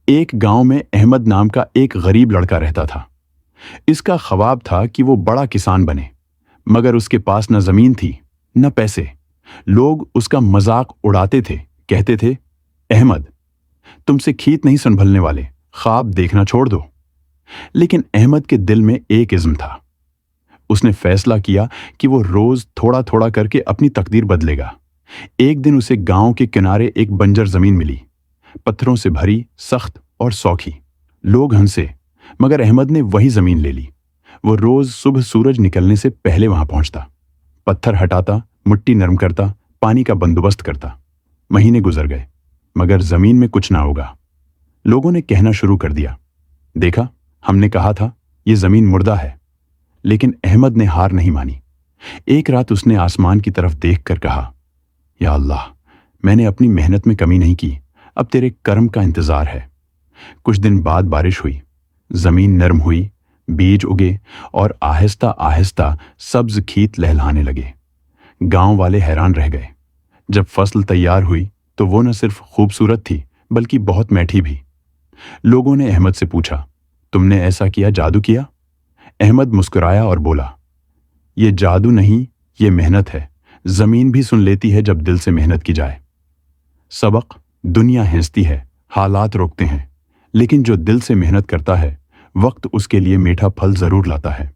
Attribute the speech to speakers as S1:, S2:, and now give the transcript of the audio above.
S1: ایک گاؤں میں احمد نام کا ایک غریب لڑکا رہتا تھا۔ اس کا خواب تھا کہ وہ بڑا کسان بنے، مگر اس کے پاس نہ زمین تھی نہ پیسے۔ لوگ اس کا مذاق اڑاتے تھے، کہتے تھے، احمد، تم سے کھیت نہیں سنبھلنے والے، خواب دیکھنا چھوڑ دو۔ لیکن احمد کے دل میں ایک عزم تھا۔ اس نے فیصلہ کیا کہ وہ روز تھوڑا تھوڑا کر کے اپنی تقدیر بدلے گا۔ ایک دن اسے گاؤں کے کنارے ایک بنجر زمین ملی، پتھروں سے بھری، سخت اور سوکھی۔ لوگ ہنسے، مگر احمد نے وہی زمین لے لی۔ وہ روز صبح سورج نکلنے سے پہلے وہاں پہنچتا، پتھر ہٹاتا، مٹی نرم کرتا، پانی کا بندوبست کرتا۔ مہینے گزر گئے، مگر زمین میں کچھ نہ ہوگا۔ لوگوں نے کہنا شروع کر دیا، دیکھا، ہم نے کہا تھا یہ زمین مردہ ہے۔ لیکن احمد نے ہار نہیں مانی۔ ایک رات اس نے آسمان کی طرف دیکھ کر کہا، یا اللہ، میں نے اپنی محنت میں کمی نہیں کی، اب تیرے کرم کا انتظار ہے۔ کچھ دن بعد بارش ہوئی، زمین نرم ہوئی، بیج اگے اور آہستہ آہستہ سبز کھیت لہلانے لگے۔ گاؤں والے حیران رہ گئے۔ جب فصل تیار ہوئی تو وہ نہ صرف خوبصورت تھی بلکہ بہت میٹھی بھی۔ لوگوں نے احمد سے پوچھا، تم نے ایسا کیا، جادو کیا؟ احمد مسکرایا اور بولا، یہ جادو نہیں، یہ محنت ہے۔ زمین بھی سن لیتی ہے جب دل سے محنت کی جائے۔ سبق: دنیا ہنستی ہے، حالات روکتے ہیں، لیکن جو دل سے محنت کرتا ہے، وقت اس کے لیے میٹھا پھل ضرور لاتا ہے۔